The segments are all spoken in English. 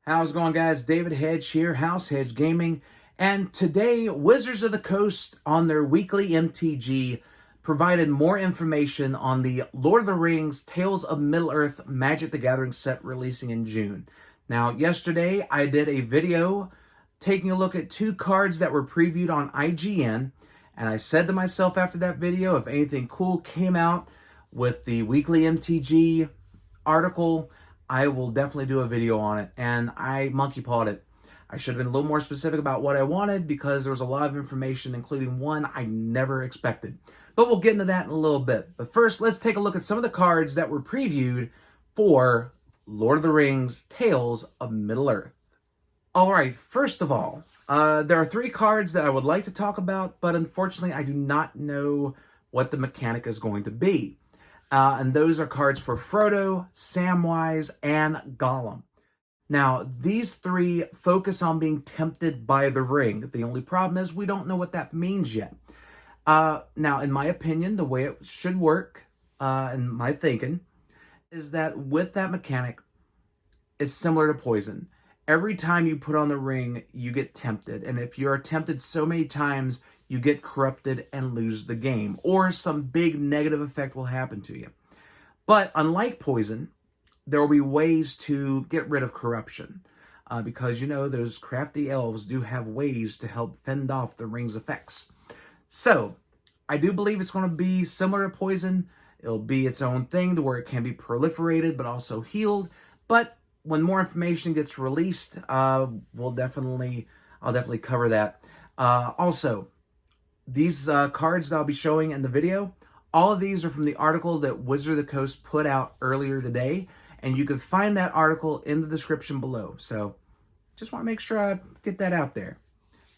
How's it going, guys? David Hedge here, House Hedge Gaming. And today, Wizards of the Coast on their weekly MTG provided more information on the Lord of the Rings Tales of Middle Earth Magic the Gathering set releasing in June. Now, yesterday, I did a video taking a look at two cards that were previewed on IGN. And I said to myself after that video, if anything cool came out with the weekly MTG article, I will definitely do a video on it, and I monkey-pawed it. I should have been a little more specific about what I wanted because there was a lot of information, including one I never expected. But we'll get into that in a little bit. But first, let's take a look at some of the cards that were previewed for Lord of the Rings Tales of Middle Earth. All right, first of all, there are three cards that I would like to talk about, but unfortunately, I do not know what the mechanic is going to be. And those are cards for Frodo, Samwise, and Gollum. Now, these three focus on being tempted by the ring. The only problem is we don't know what that means yet. Now, in my opinion, the way it should work, in my thinking, is that with that mechanic, it's similar to poison. Every time you put on the ring, you get tempted. And if you're tempted so many times, you get corrupted and lose the game. Or some big negative effect will happen to you. But unlike poison, there will be ways to get rid of corruption. Because, you know, those crafty elves do have ways to help fend off the ring's effects. So, I do believe it's going to be similar to poison. It'll be its own thing to where it can be proliferated but also healed. But when more information gets released, I'll definitely cover that. Also, these cards that I'll be showing in the video, all of these are from the article that Wizard of the Coast put out earlier today, and you can find that article in the description below. So, just want to make sure I get that out there.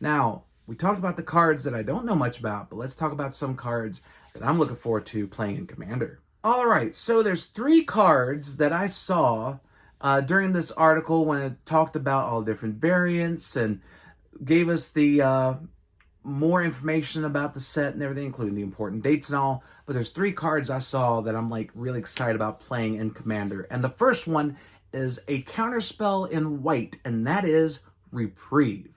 Now, we talked about the cards that I don't know much about, but let's talk about some cards that I'm looking forward to playing in Commander. All right, so there's three cards that I saw during this article when it talked about all different variants and gave us the more information about the set and everything, including the important dates and all. But there's three cards I saw that I'm like really excited about playing in Commander. And the first one is a counterspell in white, and that is Reprieve.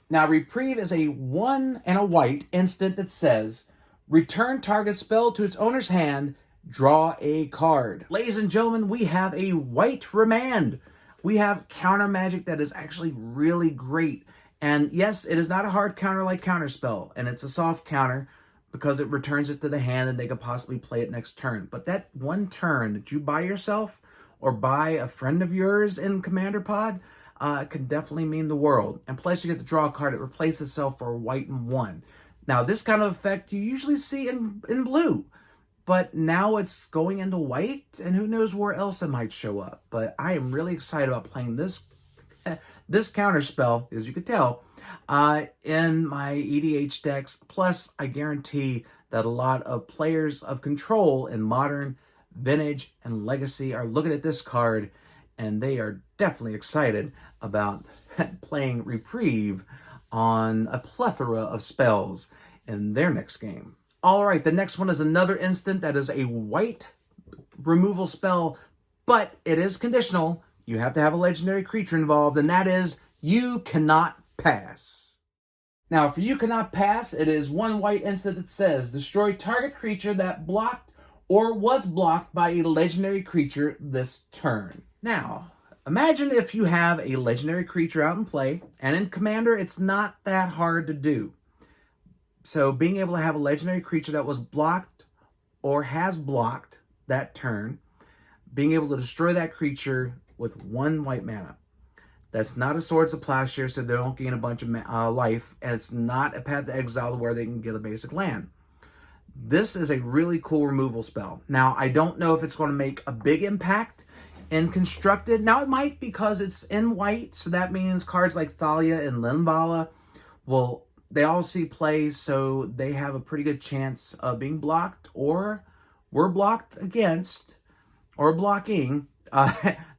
Now, Reprieve is a 1 and a white instant that says, return target spell to its owner's hand, draw a card. Ladies and gentlemen, we have a white remand. We have counter magic that is actually really great. And yes, it is not a hard counter like Counterspell, and it's a soft counter because it returns it to the hand and they could possibly play it next turn. But that one turn that you buy yourself or buy a friend of yours in Commander Pod can definitely mean the world. And plus you get to draw a card that replaces itself for a white and 1. Now, this kind of effect you usually see in blue. But now it's going into white, and who knows where else it might show up. But I am really excited about playing this counterspell, as you could tell, in my EDH decks. Plus, I guarantee that a lot of players of Control in Modern, Vintage, and Legacy are looking at this card, and they are definitely excited about playing Reprieve on a plethora of spells in their next game. All right, the next one is another instant that is a white removal spell, but it is conditional. You have to have a legendary creature involved, and that is You Cannot Pass. Now, for You Cannot Pass, it is one white instant that says, destroy target creature that blocked or was blocked by a legendary creature this turn. Now, imagine if you have a legendary creature out in play, and in Commander, it's not that hard to do. So being able to have a legendary creature that was blocked or has blocked that turn, being able to destroy that creature with 1 white mana. That's not a Swords of Plowshare, so they don't gain a bunch of life, and it's not a Path to Exile where they can get a basic land. This is a really cool removal spell. Now, I don't know if it's going to make a big impact in Constructed. Now, it might because it's in white, so that means cards like Thalia and Linvala they all see play, so they have a pretty good chance of being blocked or were blocked against or blocking.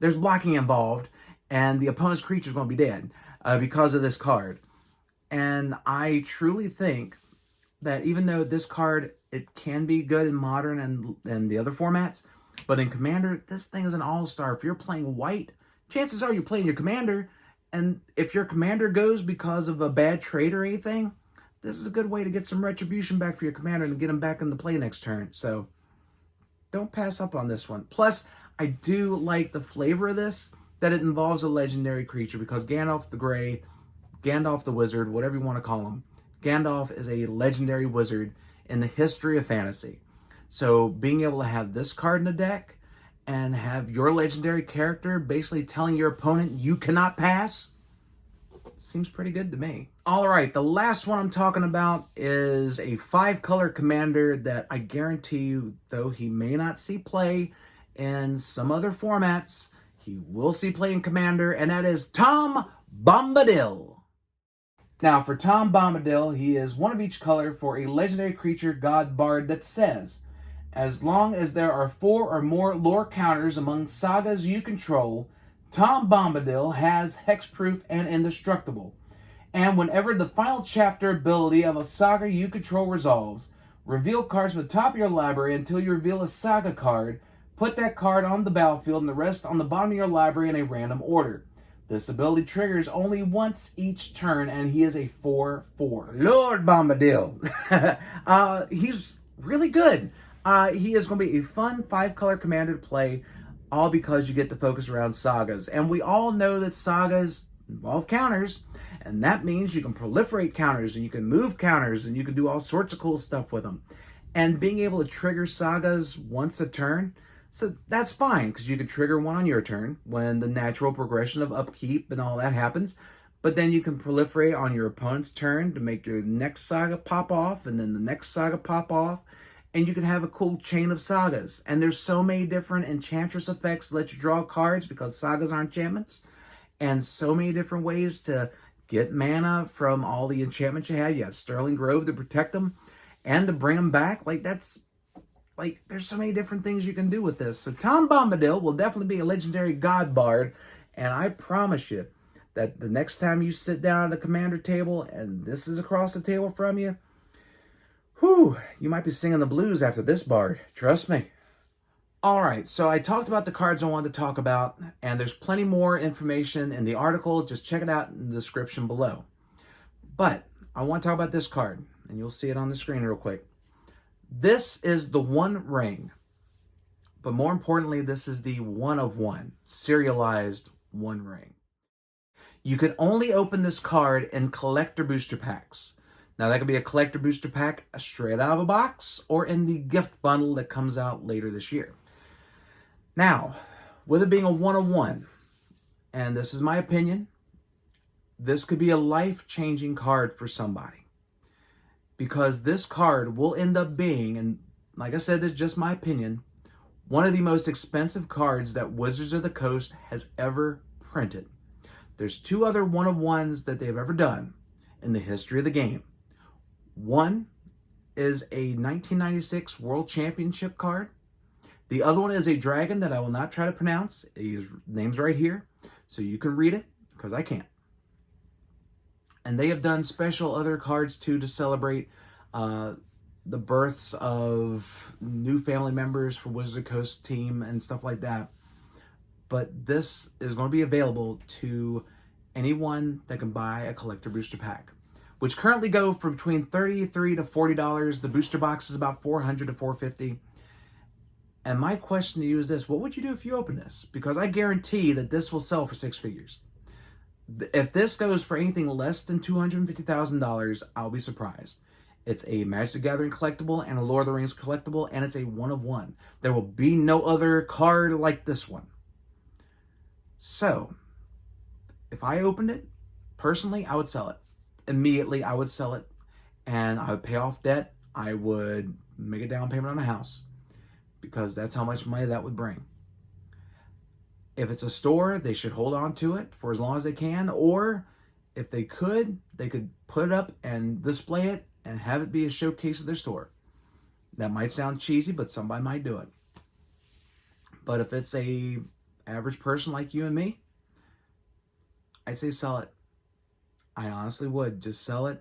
There's blocking involved, and the opponent's creature is going to be dead because of this card. And I truly think that even though this card, it can be good in Modern and the other formats, but in Commander, this thing is an all-star. If you're playing white, chances are you're playing your commander, and if your commander goes because of a bad trade or anything, this is a good way to get some retribution back for your commander and get him back into play next turn. So don't pass up on this one. Plus, I do like the flavor of this, that it involves a legendary creature, because Gandalf the Grey, Gandalf the Wizard, whatever you want to call him, Gandalf is a legendary wizard in the history of fantasy. So being able to have this card in the deck and have your legendary character basically telling your opponent you cannot pass, seems pretty good to me. All right, the last one I'm talking about is a 5-color commander that I guarantee you, though he may not see play in some other formats, he will see play in Commander, and that is Tom Bombadil. Now, for Tom Bombadil, he is one of each color for a legendary creature god bard that says, as long as there are 4 or more lore counters among sagas you control, Tom Bombadil has hexproof and indestructible. And whenever the final chapter ability of a saga you control resolves, reveal cards from the top of your library until you reveal a saga card. Put that card on the battlefield and the rest on the bottom of your library in a random order. This ability triggers only once each turn, and he is a 4/4. Lord Bombadil. He's really good. He is going to be a fun 5-color commander to play, all because you get to focus around sagas. And we all know that sagas involve counters, and that means you can proliferate counters, and you can move counters, and you can do all sorts of cool stuff with them. And being able to trigger sagas once a turn, so that's fine, because you can trigger one on your turn when the natural progression of upkeep and all that happens. But then you can proliferate on your opponent's turn to make your next saga pop off, and then the next saga pop off. And you can have a cool chain of sagas. And there's so many different enchantress effects that let you draw cards, because sagas are enchantments. And so many different ways to get mana from all the enchantments you have. You have Sterling Grove to protect them and to bring them back. There's so many different things you can do with this. So Tom Bombadil will definitely be a legendary god bard. And I promise you that the next time you sit down at a commander table and this is across the table from you, whew, you might be singing the blues after this bard. Trust me. All right, so I talked about the cards I wanted to talk about, and there's plenty more information in the article. Just check it out in the description below. But I want to talk about this card, and you'll see it on the screen real quick. This is the One Ring, but more importantly, this is the 1 of 1, serialized One Ring. You can only open this card in collector booster packs. Now, that could be a collector booster pack straight out of a box, or in the gift bundle that comes out later this year. Now, with it being a 1 of 1, and this is my opinion, this could be a life-changing card for somebody. Because this card will end up being, and like I said, this is just my opinion, one of the most expensive cards that Wizards of the Coast has ever printed. There's 2 other 1 of 1s that they've ever done in the history of the game. One is a 1996 World Championship card. The other one is a dragon that I will not try to pronounce. His name's right here, so you can read it, because I can't. And they have done special other cards too to celebrate the births of new family members for Wizards of the Coast team and stuff like that. But this is going to be available to anyone that can buy a collector booster pack, which currently go for between $33 to $40. The booster box is about $400 to $450. And my question to you is this: what would you do if you open this? Because I guarantee that this will sell for 6 figures. If this goes for anything less than $250,000, I'll be surprised. It's a Magic the Gathering collectible and a Lord of the Rings collectible, and it's a 1 of 1. There will be no other card like this one. So, if I opened it, personally, I would sell it. Immediately, I would sell it, and I would pay off debt. I would make a down payment on a house, because that's how much money that would bring. If it's a store, they should hold on to it for as long as they can, or if they could put it up and display it and have it be a showcase of their store. That might sound cheesy, but somebody might do it. But if it's a average person like you and me, I'd say sell it. I honestly would. Just sell it.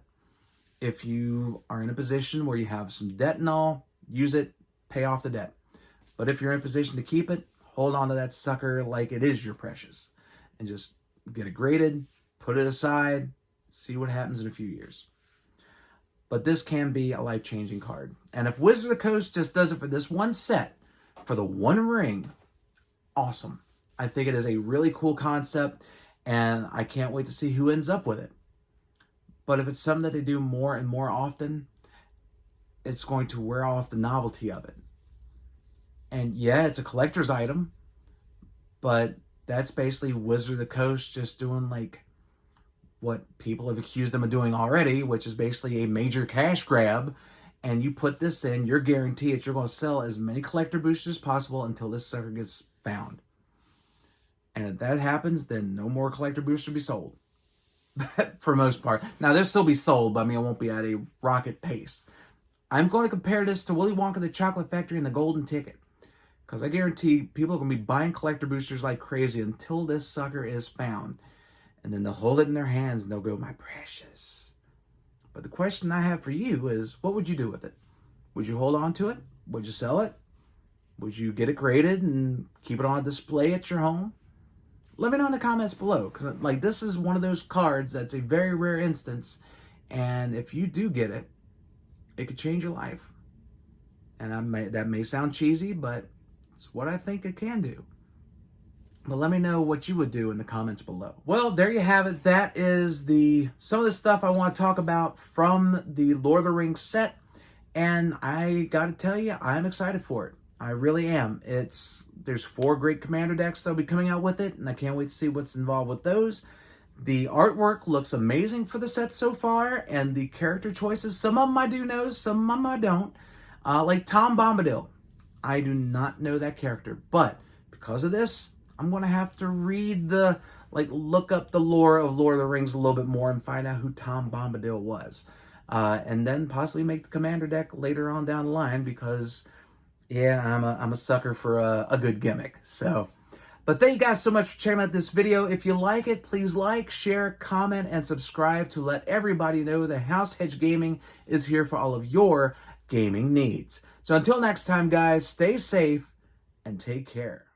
If you are in a position where you have some debt and all, use it, pay off the debt. But if you're in a position to keep it, hold on to that sucker like it is your precious. and just get it graded, put it aside, see what happens in a few years. But this can be a life-changing card. And if Wizard of the Coast just does it for this one set, for the one ring, awesome. I think it is a really cool concept, and I can't wait to see who ends up with it. But if it's something that they do more and more often, it's going to wear off the novelty of it. And yeah, it's a collector's item, but that's basically Wizard of the Coast just doing like what people have accused them of doing already, which is basically a major cash grab. And you put this in, you're guaranteed that you're going to sell as many collector boosters as possible until this sucker gets found. And if that happens, then no more collector boosters will be sold. For the most part. Now, they'll still be sold, but I mean, it won't be at a rocket pace. I'm going to compare this to Willy Wonka the Chocolate Factory and the Golden Ticket. Because I guarantee people are going to be buying collector boosters like crazy until this sucker is found. And then they'll hold it in their hands and they'll go, my precious. But the question I have for you is, what would you do with it? Would you hold on to it? Would you sell it? Would you get it graded and keep it on display at your home? Let me know in the comments below. Because like, this is one of those cards that's a very rare instance. And if you do get it, it could change your life. And that may sound cheesy, but it's what I think it can do. But let me know what you would do in the comments below. Well, there you have it. That is some of the stuff I want to talk about from the Lord of the Rings set. And I got to tell you, I'm excited for it. I really am. There's 4 great commander decks that'll be coming out with it, and I can't wait to see what's involved with those. The artwork looks amazing for the set so far, and the character choices, some of them I do know, some of them I don't. Like Tom Bombadil. I do not know that character, but because of this, I'm going to have to look up the lore of Lord of the Rings a little bit more and find out who Tom Bombadil was. And then possibly make the commander deck later on down the line because, yeah, I'm a sucker for a good gimmick. So, but thank you guys so much for checking out this video. If you like it, please like, share, comment, and subscribe to let everybody know that House Hedge Gaming is here for all of your gaming needs. So until next time, guys, stay safe and take care.